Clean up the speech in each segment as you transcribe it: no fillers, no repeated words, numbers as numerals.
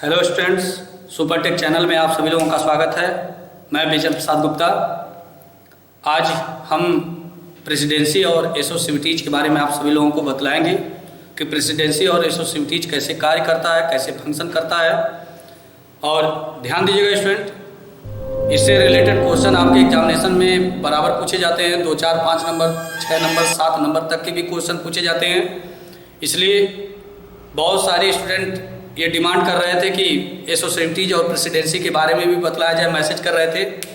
Hello students, super take channel में आप सभी लोगों का स्वागत है। मैं बेचन प्रसाद गुप्ता। आज हम प्रेसिडेंसी और एसोसिएटिव्स के बारे में आप सभी लोगों को बतलाएंगे कि प्रेसिडेंसी और एसोसिएटिव्स कैसे कार्य करता है, कैसे फंक्शन करता है। और ध्यान दीजिएगा स्टूडेंट, इससे रिलेटेड क्वेश्चन आपके एग्जामिनेशन में बराबर पूछे जाते हैं। 2, 4, 5 नंबर, 6 नंबर, 7 नंबर तक के भी क्वेश्चन पूछे जाते हैं। इसलिए बहुत सारे स्टूडेंट ये डिमांड कर रहे थे कि एसोसिएटिव्स और प्रेसिडेंसी के बारे में भी बतलाया जाए, मैसेज कर रहे थे।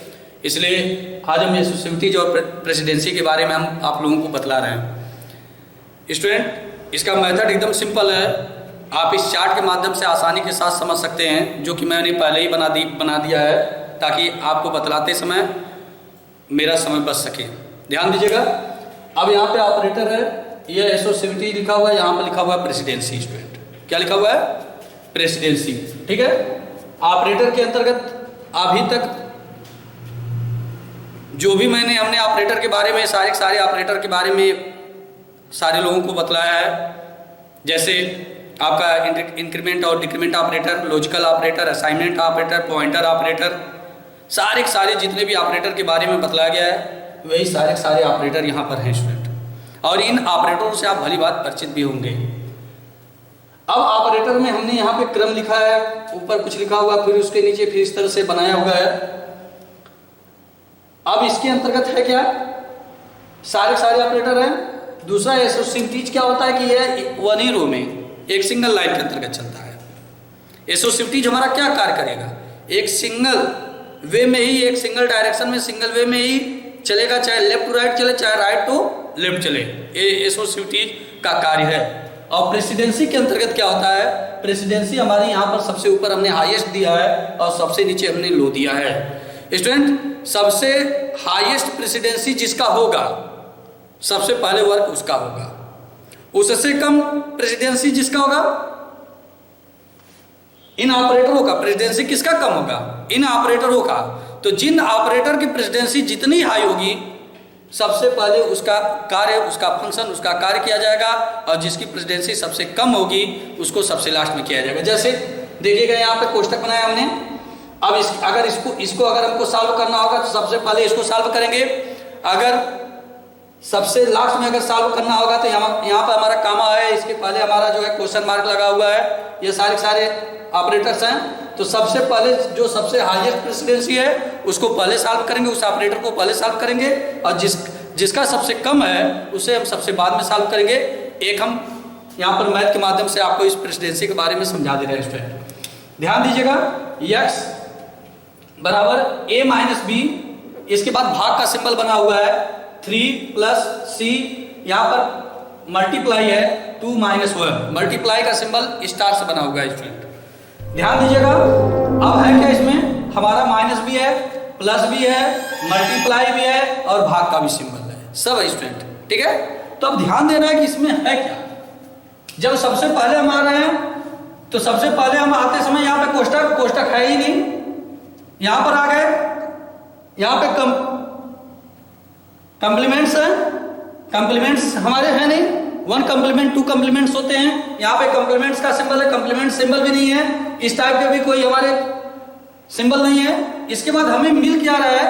इसलिए आज हम एसोसिएटिव्स और प्रेसिडेंसी के बारे में हम आप लोगों को बतला रहे हैं। स्टूडेंट, इसका मेथड एकदम सिंपल है। आप इस चार्ट के माध्यम से आसानी के साथ समझ सकते हैं, जो कि मैंने पहले ही बना दिया है, ताकि आपको बतलाते समय मेरा समय बच सके। ध्यान दीजिएगा। अब यहाँ पे ऑपरेटर है, ये एसोसिएटिव लिखा हुआ है, यहाँ पे लिखा हुआ है प्रेसिडेंसी। स्टूडेंट, क्या लिखा हुआ है? प्रेसिडेंसी। ठीक है। ऑपरेटर के अंतर्गत अभी तक जो भी हमने ऑपरेटर के बारे में सारे ऑपरेटर के बारे में सारे लोगों को बतलाया है। जैसे आपका इंक्रीमेंट और decrement operator, logical operator, assignment operator, pointer operator, सारे जितने भी ऑपरेटर के बारे में बतलाया गया है, वही सारे ऑपरेटर यहाँ पर हैं स्टूडेंट। और इन ऑपरेटरों से आप भली बात परिचित भी होंगे। अब ऑपरेटर में हमने यहाँ पे क्रम लिखा है, ऊपर कुछ लिखा हुआ, फिर उसके नीचे फिर इस तरह से बनाया हुआ है। अब इसके अंतर्गत है क्या? सारे ऑपरेटर हैं। दूसरा एसोसिएटिव्स क्या होता है कि यह वन ही रो में एक सिंगल लाइन के अंतर्गत चलता है। एसोसिएटिव्स हमारा क्या कार्य करेगा? एक सिंगल वे में ही, एक सिंगल डायरेक्शन में, सिंगल वे में ही चलेगा, चाहे लेफ्ट टू राइट चले, चाहे राइट टू लेफ्ट चले। ये एसोसिएटिव का कार्य है। और प्रेसिडेंसी के अंतर्गत क्या होता है? प्रेसिडेंसी हमारे यहाँ पर सबसे ऊपर हमने हाईएस्ट दिया है और सबसे नीचे हमने लो दिया है। स्टूडेंट, सबसे हाईएस्ट प्रेसिडेंसी जिसका होगा, सबसे पहले वर्क उसका होगा। उससे कम प्रेसिडेंसी जिसका होगा, इन ऑपरेटरों का प्रेसिडेंसी किसका कम होगा? इन ऑपरेटरों का। तो जिन ऑपरेटर की प्रेसिडेंसी जितनी हाई होगी, सबसे पहले उसका कार्य, उसका फंक्शन, उसका कार्य किया जाएगा। और जिसकी प्रेसिडेंसी सबसे कम होगी, उसको सबसे लास्ट में किया जाएगा। जैसे देखिएगा, यहाँ पे कोष्टक बनाया हमने। अब अगर इसको अगर हमको सॉल्व करना होगा तो सबसे पहले इसको सॉल्व करेंगे। अगर सबसे लास्ट में अगर सॉल्व करना होगा तो यहाँ पर हमारा कामा है, इसके पहले हमारा जो है क्वेश्चन मार्क लगा हुआ है। ये सारे ऑपरेटर्स हैं। तो सबसे पहले जो सबसे हाईएस्ट प्रेसिडेंसी है उसको पहले सॉल्व करेंगे, उस ऑपरेटर को पहले सॉल्व करेंगे। और जिसका सबसे कम है उसे हम सबसे बाद में सॉल्व करेंगे। एक हम यहाँ पर मैथ के माध्यम से आपको इस प्रेसिडेंसी के बारे में समझा दे रहे हैं स्टूडेंट। ध्यान दीजिएगा। x बराबर a माइनस बी, इसके बाद भाग का सिंबल बना हुआ है 3 प्लस c, यहाँ पर मल्टीप्लाई है 2 माइनस 1, मल्टीप्लाई का सिंबल स्टार से बना हुआ है स्टूडेंट। ध्यान दीजिएगा। अब है क्या? इसमें हमारा माइनस भी है, प्लस भी है, मल्टीप्लाई भी है और भाग का भी सिंबल है, सब है स्टूडेंट। ठीक है। तो अब ध्यान देना है कि इसमें है क्या। जब सबसे पहले हम आ रहे हैं तो सबसे पहले हम आते समय यहाँ पे कोष्टक है ही नहीं, यहाँ पर आ गए। यहाँ पे कंप्लीमेंट्स हैं, कंप्लीमेंट्स हमारे हैं नहीं। 1 कंप्लीमेंट 2 कंप्लीमेंट्स होते हैं। यहाँ पे कंप्लीमेंट्स का सिंबल है, कंप्लीमेंट सिंबल भी नहीं है, इस टाइप के भी कोई हमारे सिंबल नहीं है। इसके बाद हमें मिल क्या रहा है?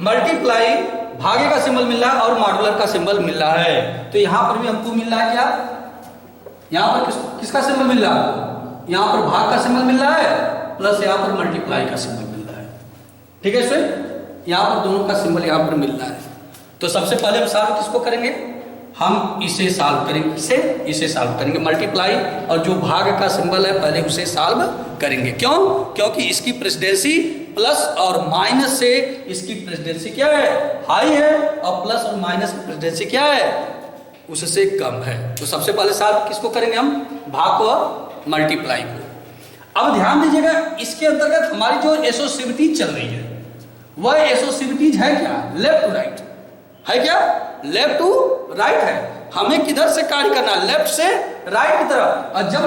मल्टीप्लाई, भागे का सिंबल मिल रहा है और मॉडुलर का सिंबल मिल रहा है। तो यहाँ पर भी हमको मिल रहा है क्या? यहाँ पर किसका सिंबल मिल रहा है? यहाँ पर भाग का सिंबल मिल रहा है, प्लस यहाँ पर मल्टीप्लाई का सिंबल मिल रहा है। ठीक है स्टूडेंट, यहाँ पर दोनों का सिंबल यहाँ पर मिल रहा है। तो सबसे पहले हम सॉल्व किसको करेंगे? हम इसे सॉल्व करेंगे, इसे सॉल्व करेंगे, मल्टीप्लाई, और जो भाग का सिंबल है पहले उसे सॉल्व करेंगे। क्यों? क्योंकि इसकी प्रेसिडेंसी प्लस और माइनस से इसकी प्रेसिडेंसी क्या है? हाई है, और प्लस और माइनस की प्रेसिडेंसी क्या है? उससे कम है। तो सबसे पहले सॉल्व किसको करेंगे? हम भाग को और मल्टीप्लाई को। अब ध्यान दीजिएगा, इसके अंतर्गत हमारी जो एसोसिएटिव चल रही है वह एसोसिएटिव है क्या? लेफ्ट टू राइट है क्या? लेफ्ट टू राइट है। हमें किधर से कार्य करना? लेफ्ट से राइट की तरफ। और जब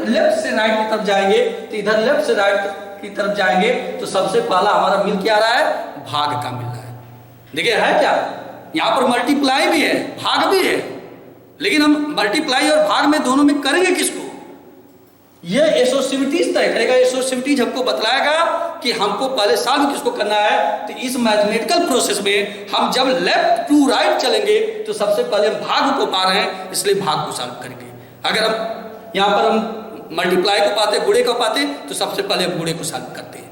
लेफ्ट से राइट की तरफ जाएंगे तो इधर लेफ्ट से राइट की तरफ जाएंगे तो सबसे पहला हमारा मिल क्या रहा है? भाग का मिल रहा है। देखिए है क्या? यहाँ पर मल्टीप्लाई भी है, भाग भी है, लेकिन हम मल्टीप्लाई और भाग में दोनों में करेंगे किसको? ये एसोसिविटीज तय करेगा, एसोसिविटीज हमको बतलाएगा कि हमको पहले सॉल्व किसको करना है। तो इस मैथमेटिकल प्रोसेस में हम जब लेफ्ट टू राइट चलेंगे तो सबसे पहले हम भाग को पा रहे हैं, इसलिए भाग को सॉल्व करेंगे। अगर हम यहाँ पर हम मल्टीप्लाई को पाते, गुणे को पाते, तो सबसे पहले हम गुणे को सॉल्व करते हैं।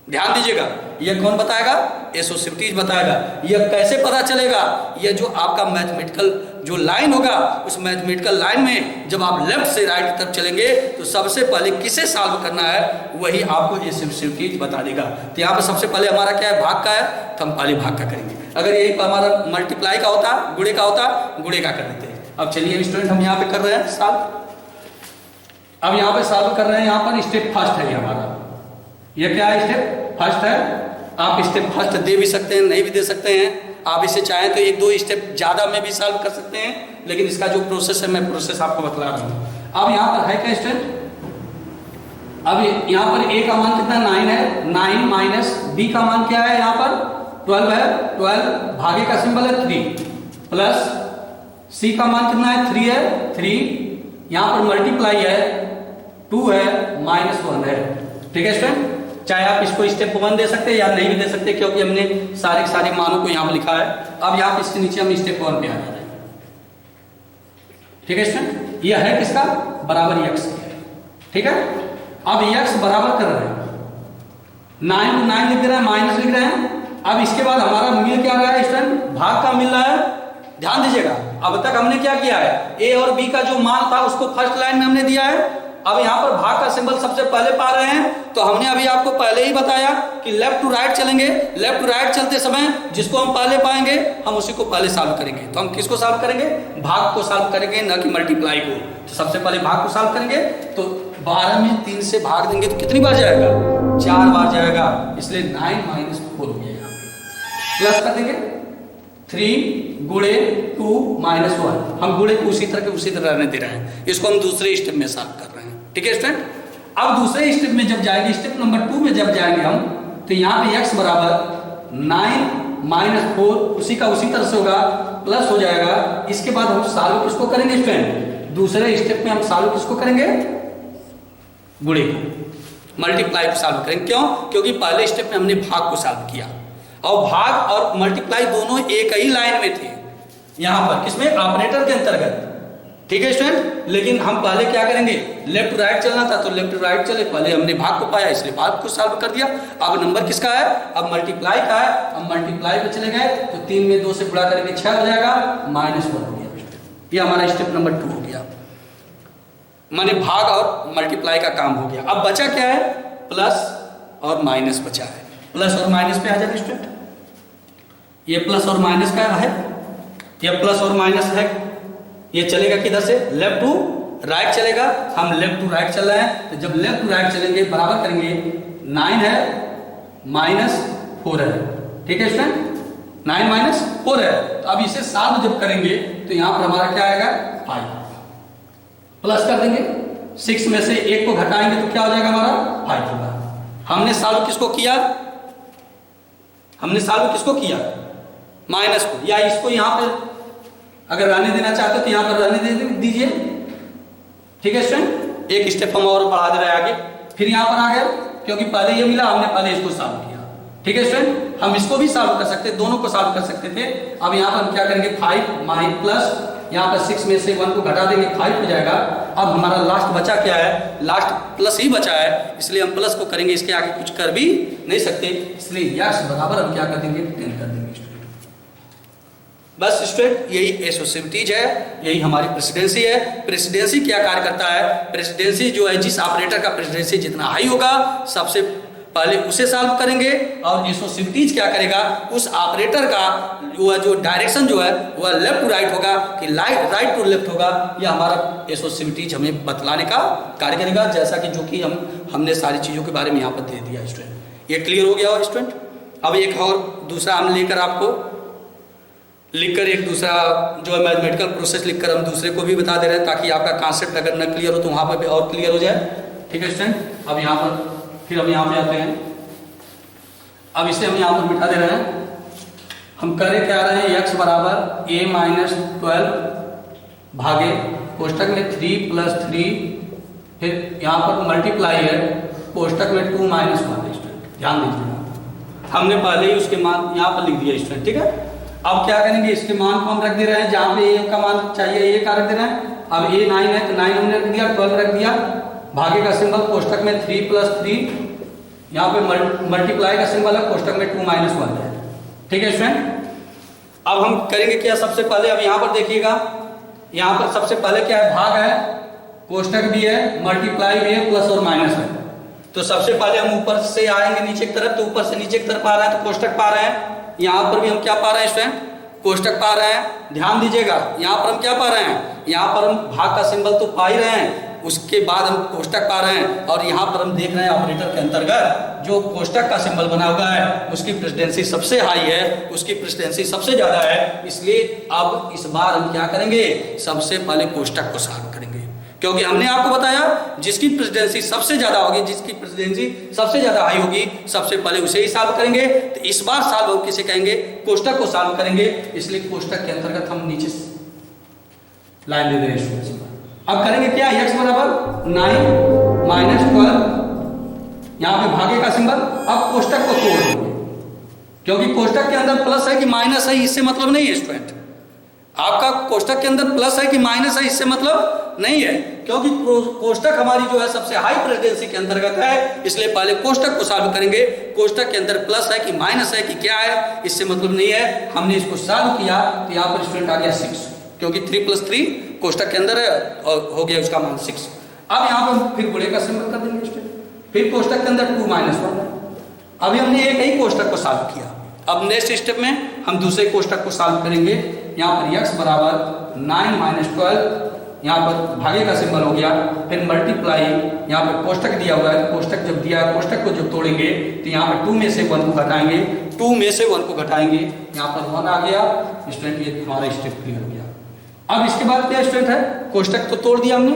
ध्यान दीजिएगा, यह कौन बताएगा? एसोसिविटीज बताएगा। यह कैसे पता चलेगा? यह जो आपका मैथमेटिकल जो लाइन होगा, उस मैथमेटिकल लाइन में जब आप लेफ्ट से राइट की तरफ चलेंगे तो सबसे पहले किसे सॉल्व करना है वही आपको एसोसिविटीज बता देगा। तो यहाँ पर सबसे पहले हमारा क्या है? भाग का है, तो हम पहले भाग का करेंगे। अगर यही हमारा मल्टीप्लाई का होता, गुणे का होता, गुणे का कर देते हैं। अब चलिए स्टूडेंट, हम यहाँ पे कर रहे हैं सॉल्व। अब यहाँ पे सॉल्व कर रहे हैं, यहाँ पर स्टेप फर्स्ट है हमारा। ये क्या है? स्टेप फर्स्ट है। आप स्टेप फर्स्ट दे भी सकते हैं, नहीं भी दे सकते हैं। आप इसे चाहें तो एक दो स्टेप ज़्यादा में भी सॉल्व कर सकते हैं, लेकिन इसका जो प्रोसेस है, मैं प्रोसेस आपको बतला रहा हूँ। अब यहाँ पर है क्या स्टूडेंट? अब यहाँ पर a का मान कितना? 9 है। 9 माइनस b का मान क्या है? यहाँ पर 12 है। 12 भागे का सिंबल है 3, प्लस c का मान कितना है? 3 है। 3 यहाँ पर मल्टीप्लाई है, 2 है, माइनस 1 है। ठीक है स्टूडेंट, चाहे आप इसको स्टेप 1 दे सकते हैं या नहीं भी दे सकते, क्योंकि हमने सारे मानों को यहाँ पर लिखा है। अब यहाँ इसके नीचे हम स्टेप 1 पे आ जा रहे हैं। ठीक है स्टूडेंट, यह है किसका? बराबर x। ठीक है, अब x बराबर कर रहे हैं, 9 को 9 लिख रहे हैं, माइनस लिख रहे हैं। अब इसके बाद हमारा मिल क्या रहा है स्टूडेंट? भाग का मिल रहा है। ध्यान दीजिएगा, अब तक हमने क्या किया है? a और b का जो मान था उसको फर्स्ट लाइन में हमने दिया है। अब यहाँ पर भाग का सिंबल सबसे पहले पा रहे हैं, तो हमने अभी आपको पहले ही बताया कि लेफ्ट टू राइट चलेंगे। लेफ्ट टू राइट चलते समय जिसको हम पहले पाएंगे हम उसी को पहले सॉल्व करेंगे। तो हम किसको सॉल्व करेंगे? भाग को सॉल्व करेंगे, न कि मल्टीप्लाई को। तो सबसे पहले भाग को सॉल्व करेंगे। तो 12 में 3 से भाग देंगे तो कितनी बार जाएगा? 4 बार जाएगा, इसलिए 9 माइनस 4 हो गया। प्लस कर देंगे 3 गुणे 2 माइनस 1। हम गुणे को उसी तरह रहने दे रहे हैं, इसको हम दूसरे स्टेप में सॉल्व कर रहे हैं। ठीक है स्टूडेंट, अब दूसरे स्टेप में जब जाएंगे, स्टेप नंबर 2 में जब जाएंगे हम, तो यहाँ पे x बराबर 9 माइनस 4 उसी तरह से होगा, प्लस हो जाएगा। इसके बाद हम सॉल्व किसको करेंगे स्टूडेंट? दूसरे स्टेप में हम सॉल्व किसको करेंगे? गुणे को, मल्टीप्लाई को सॉल्व करेंगे। क्यों? क्योंकि पहले स्टेप में हमने भाग को सॉल्व किया और भाग और मल्टीप्लाई दोनों एक ही लाइन में थे, यहाँ पर किसमें? ऑपरेटर के अंतर्गत। ठीक है स्टूडेंट, लेकिन हम पहले क्या करेंगे? लेफ्ट टू राइट चलना था, तो लेफ्ट टू राइट चले, पहले हमने भाग को पाया इसलिए भाग को सॉल्व कर दिया। अब नंबर किसका है? अब मल्टीप्लाई का है। अब मल्टीप्लाई पे चले गए तो 3 में 2 से गुणा करेंगे 6 हो जाएगा, माइनस 1 हो गया। ये हमारा स्टेप नंबर 2 हो गया, माने भाग और मल्टीप्लाई का काम हो गया। अब बचा क्या है? प्लस और माइनस बचा है। प्लस और माइनस पे आ जाए स्टूडेंट, ये प्लस और माइनस का है, ये प्लस और माइनस है। ये चलेगा किधर से? लेफ्ट टू राइट चलेगा। हम लेफ्ट टू राइट चल रहे हैं, तो जब लेफ्ट टू राइट चलेंगे बराबर करेंगे, 9 है माइनस 4 है। ठीक है स्टूडेंट, 9 माइनस 4 है। तो अब इसे सॉल्व जब करेंगे तो यहाँ पर हमारा क्या आएगा? 5। प्लस कर देंगे, 6 में से 1 को घटाएंगे तो क्या हो जाएगा? हमारा 5 होगा। हमने सॉल्व किसको किया? हमने सॉल्व किसको किया? माइनस को, या इसको यहाँ पे अगर रहने देना चाहते हो तो यहाँ पर रहने दीजिए। ठीक है स्टूडेंट, एक स्टेप हम और बढ़ा दे रहे हैं आगे, फिर यहाँ पर आ गए, क्योंकि पहले ये मिला, हमने पहले इसको सॉल्व किया। ठीक है स्टूडेंट, हम इसको भी सॉल्व कर सकते, दोनों को सॉल्व कर सकते थे। अब यहाँ पर हम क्या करेंगे? 5 माइनस प्लस, यहाँ पर 6 में से 1 को घटा देंगे, 5 हो जाएगा। अब हमारा लास्ट बचा क्या है? लास्ट प्लस ही बचा है, इसलिए हम प्लस को करेंगे, इसके आगे कुछ कर भी नहीं सकते, इसलिए x बराबर हम क्या कर देंगे? 10 कर देंगे। बस स्टूडेंट, यही एसोसिविटीज है, यही हमारी प्रेसिडेंसी है। प्रेसिडेंसी क्या कार्य करता है? प्रेसिडेंसी जो है, जिस ऑपरेटर का प्रेसिडेंसी जितना हाई होगा सबसे पहले उसे सॉल्व करेंगे, और एसोसिविटीज क्या करेगा? उस ऑपरेटर का वह जो डायरेक्शन जो है वह लेफ्ट टू राइट होगा कि राइट टू लेफ्ट होगा। यह हमारा एसोसिविटीज हमें बतलाने का कार्य करेगा, जैसा कि जो कि हमने सारी चीज़ों के बारे में यहाँ पर दे दिया स्टूडेंट। ये क्लियर हो गया हो स्टूडेंट? अब एक और दूसरा हम लेकर आपको लिखकर एक दूसरा जो है मैथमेटिकल प्रोसेस लिखकर हम दूसरे को भी बता दे रहे हैं, ताकि आपका कॉन्सेप्ट अगर न क्लियर हो तो वहाँ पर भी और क्लियर हो जाए। ठीक है स्टूडेंट, अब यहाँ पर फिर हम यहाँ पे आते हैं। अब इसे हम यहाँ पर बिठा दे रहे हैं। हम करे क्या रहे हैं? x बराबर a माइनस 12 भागे कोष्टक में 3 प्लस 3 फिर यहाँ पर मल्टीप्लाई है, कोष्टक में 2 - 1 है स्टूडेंट, ध्यान दीजिएगा। हमने पहले ही उसके मान यहाँ पर लिख दिया स्टूडेंट, ठीक है। अब क्या करेंगे, इसके मान को हम रख दे रहे हैं, जहाँ पे ए का मान चाहिए ए का रख दे रहे हैं। अब ए 9 है तो 9 हमने रख दिया, 12 रख दिया, भागे का सिंबल कोष्टक में 3 + 3, यहाँ पे मल्टीप्लाई का सिंबल है, कोष्टक में 2 - 1 है, ठीक है स्टूडेंट। अब हम करेंगे क्या, सबसे पहले अब यहाँ पर देखिएगा, यहाँ पर सबसे पहले क्या है, भाग है, कोष्टक भी है, मल्टीप्लाई भी है, प्लस और माइनस है। तो सबसे पहले हम ऊपर से आएंगे नीचे की तरफ, तो ऊपर से नीचे की तरफ आ रहे हैं तो कोष्टक पा रहे हैं। यहाँ पर भी हम क्या पा रहे हैं स्टूडेंट, कोष्टक पा रहे हैं। ध्यान दीजिएगा, यहाँ पर हम क्या पा रहे हैं, यहाँ पर हम भाग का सिंबल तो पा ही रहे हैं, उसके बाद हम कोष्टक पा रहे हैं, और यहाँ पर हम देख रहे हैं ऑपरेटर के अंतर्गत जो कोष्टक का सिंबल बना हुआ है उसकी प्रेसिडेंसी सबसे हाई है, उसकी प्रेसिडेंसी सबसे ज्यादा है। इसलिए अब इस बार हम क्या करेंगे, सबसे पहले कोष्टक को सॉल्व करेंगे, क्योंकि हमने आपको बताया जिसकी प्रेसिडेंसी सबसे ज्यादा होगी, जिसकी प्रेसिडेंसी सबसे ज्यादा हाई होगी, सबसे पहले उसे ही सॉल्व करेंगे। तो इस बार सॉल्व हम किसे कहेंगे, कोष्टक को सॉल्व करेंगे। इसलिए कोष्टक के अंतर्गत हम नीचे लाइन दे रहे हैं। अब करेंगे क्या, x बराबर 9 - 12, यहाँ पे भागे का सिंबल। अब कोष्टक को तोड़ देंगे, क्योंकि कोष्टक के अंदर प्लस है कि माइनस है इससे मतलब नहीं है स्टूडेंट। आपका कोष्टक के अंदर प्लस है कि माइनस है इससे मतलब नहीं है, क्योंकि कोष्टक हमारी जो है सबसे हाई प्रेसिडेंसी के अंतर्गत है। इसलिए पहले कोष्टक को सॉल्व करेंगे। कोष्टक के अंदर प्लस है कि माइनस है कि क्या है इससे मतलब नहीं है। हमने इसको सॉल्व किया तो यहाँ पर स्टूडेंट आ गया 6, क्योंकि 3 + 3 कोष्टक के अंदर है और हो गया उसका मान 6। अब यहाँ पर फिर गुणे का सिंबल कर देंगे स्टूडेंट। फिर कोष्टक के अंदर 2 - 1 है। अभी हमने एक ही कोष्टक को सॉल्व किया। अब नेक्स्ट स्टेप में हम दूसरे कोष्टक को सॉल्व करेंगे। यहाँ पर x बराबर 9 - 12, यहाँ पर भागे का सिंबल हो गया, फिर मल्टीप्लाई, यहाँ पर कोष्टक दिया हुआ है, कोष्टक जब दिया है, कोष्टक को जब तोड़ेंगे तो यहाँ पर 2 में से 1 को घटाएंगे, 2 में से 1 को घटाएंगे, यहाँ पर 1 आ गया स्टूडेंट। ये हमारा स्टेप क्लियर हो गया। अब इसके बाद क्या स्टूडेंट है, कोष्टक तो तोड़ दिया हमने।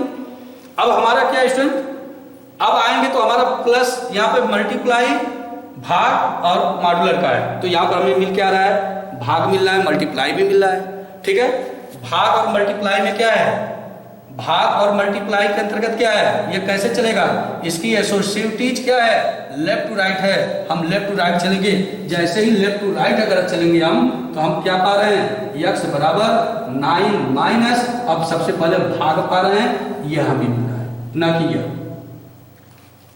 अब हमारा क्या स्टूडेंट, अब आएंगे तो हमारा प्लस, यहाँ पे मल्टीप्लाई, भाग और मॉड्यूलर का है, तो यहाँ पर हमें मिल क्या रहा है, भाग मिल रहा है, मल्टीप्लाई भी मिल रहा है, ठीक है। भाग और मल्टीप्लाई में क्या है, भाग और मल्टीप्लाई के अंतर्गत क्या है, ये कैसे चलेगा, इसकी एसोसिएटिव क्या है, लेफ्ट टू राइट है। हम लेफ्ट टू राइट चलेंगे, जैसे ही लेफ्ट टू राइट अगर चलेंगे हम, तो हम क्या पा रहे हैं, x बराबर 9 - अब सबसे पहले भाग पा रहे हैं, ये हमें मिल रहा है, ना कि यह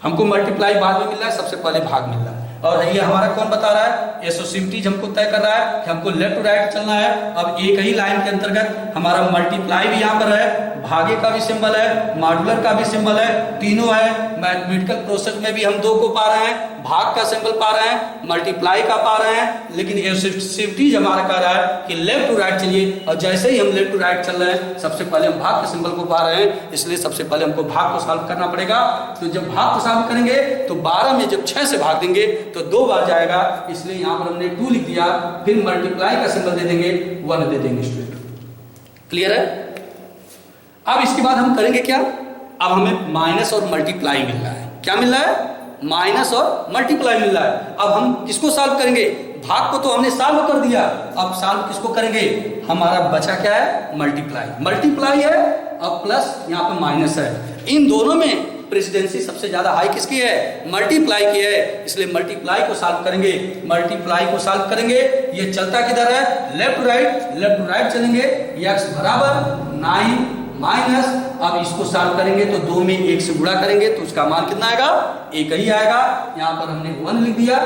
हमको मल्टीप्लाई बाद में मिल रहा है, सबसे पहले भाग मिल रहा है। और ये हमारा कौन बता रहा है, एसोसिएटिव हमको तय कर रहा है कि हमको लेफ्ट टू राइट चलना है। अब एक ही लाइन के अंतर्गत हमारा मल्टीप्लाई भी यहाँ पर है, भागे का भी सिंबल है, मॉड्यूलर का भी सिंबल है, तीनों है। मैथमेटिकल प्रोसेस में भी हम 2 को पा रहे हैं, भाग का सिंबल पा रहे हैं, मल्टीप्लाई का पा रहे हैं, लेकिन एसोसिएटिव हमारा कह रहा है कि लेफ्ट टू राइट चलिए। और जैसे ही हम लेफ्ट टू राइट चल रहे हैं, सबसे पहले हम भाग के सिंबल को पा रहे हैं, इसलिए सबसे पहले हमको भाग को सॉल्व करना पड़ेगा। तो जब भाग को सॉल्व करेंगे तो 12 में जब 6 से भाग देंगे तो 2 बार जाएगा, इसलिए यहाँ पर हमने 2 लिख दिया। फिर मल्टीप्लाई का सिंबल दे देंगे, 1 दे देंगे स्टूडेंट। क्लियर है। अब इसके बाद हम करेंगे क्या, अब हमें माइनस और मल्टीप्लाई मिल रहा है। क्या मिल रहा है, माइनस और मल्टीप्लाई मिल रहा है। अब हम किसको सॉल्व करेंगे, भाग को तो हमने सॉल्व कर दिया, अब सॉल्व किसको करेंगे, हमारा बचा क्या है, मल्टीप्लाई। मल्टीप्लाई है अब प्लस यहाँ पे माइनस है, इन दोनों में प्रेसिडेंसी सबसे ज्यादा हाई किसकी है, मल्टीप्लाई की है। इसलिए मल्टीप्लाई को सॉल्व करेंगे, मल्टीप्लाई को सॉल्व करेंगे। ये चलता किधर है, left to right, left to right चलेंगे। x बराबर 9 माइनस, अब इसको सॉल्व करेंगे तो 2 में 1 से गुणा करेंगे तो उसका मान कितना आएगा, 1 ही आएगा। यहाँ पर हमने 1 लिख दिया,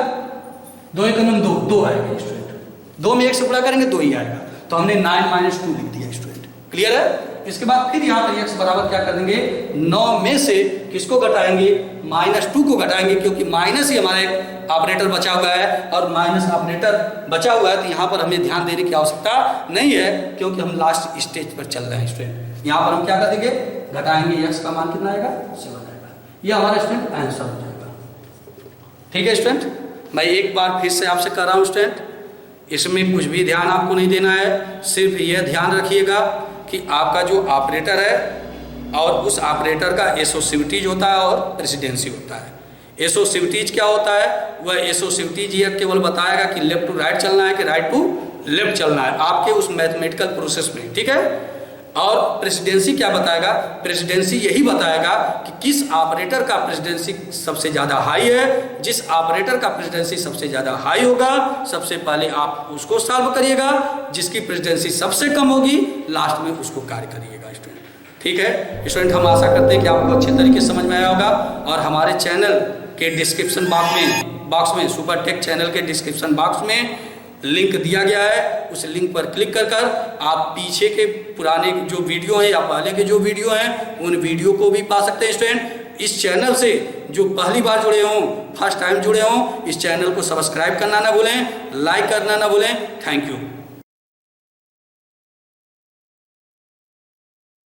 2 × 2 2 आएगा स्टूडेंट, 2 में 1 से गुणा करेंगे 2 ही आएगा, तो हमने 9 - 2 लिख दिया स्टूडेंट। क्लियर है। इसके बाद फिर यहाँ पर x बराबर क्या कर देंगे, 9 में से किसको घटाएंगे, -2 को घटाएंगे, क्योंकि माइनस ही हमारे ऑपरेटर बचा हुआ है और माइनस ऑपरेटर बचा हुआ है, तो यहाँ पर हमें ध्यान देने की आवश्यकता नहीं है, क्योंकि हम लास्ट स्टेज पर चल रहे हैं स्टूडेंट। यहाँ पर हम क्या कर देंगे, घटाएंगे, x का मान कितना आएगा, 7 आएगा। ये हमारा स्टूडेंट आंसर हो जाएगा। ठीक है स्टूडेंट, मैं एक बार फिर से आपसे कर रहा हूँ स्टूडेंट, इसमें कुछ भी ध्यान आपको नहीं देना है, सिर्फ यह ध्यान रखिएगा कि आपका जो ऑपरेटर है और उस ऑपरेटर का एसोसिएटिव होता है और प्रेसिडेंसी होता है। एसोसिएटिव क्या होता है, वह एसोसिएटिव ये केवल बताएगा कि लेफ्ट टू राइट चलना है कि राइट टू लेफ्ट चलना है आपके उस मैथमेटिकल प्रोसेस में, ठीक है। और प्रेसिडेंसी क्या बताएगा? प्रेसिडेंसी यही बताएगा कि किस ऑपरेटर का प्रेसिडेंसी सबसे ज़्यादा हाई है। जिस ऑपरेटर का प्रेसिडेंसी सबसे ज़्यादा हाई होगा, सबसे पहले आप उसको सॉल्व करिएगा। जिसकी प्रेसिडेंसी सबसे कम होगी, लास्ट में उसको कार्य करिएगा स्टूडेंट। ठीक है स्टूडेंट, हम आशा करते हैं कि आपको अच्छे तरीके से समझ में आया होगा। और हमारे चैनल के डिस्क्रिप्शन बॉक्स में सुपर टेक चैनल के डिस्क्रिप्शन बॉक्स में लिंक दिया गया है। उस लिंक पर क्लिक कर आप पीछे के पुराने जो वीडियो हैं या पहले के जो वीडियो हैं उन वीडियो को भी पा सकते हैं स्टूडेंट। इस चैनल से जो पहली बार जुड़े हों, फर्स्ट टाइम जुड़े हों, इस चैनल को सब्सक्राइब करना ना भूलें, लाइक करना ना भूलें। Thank you.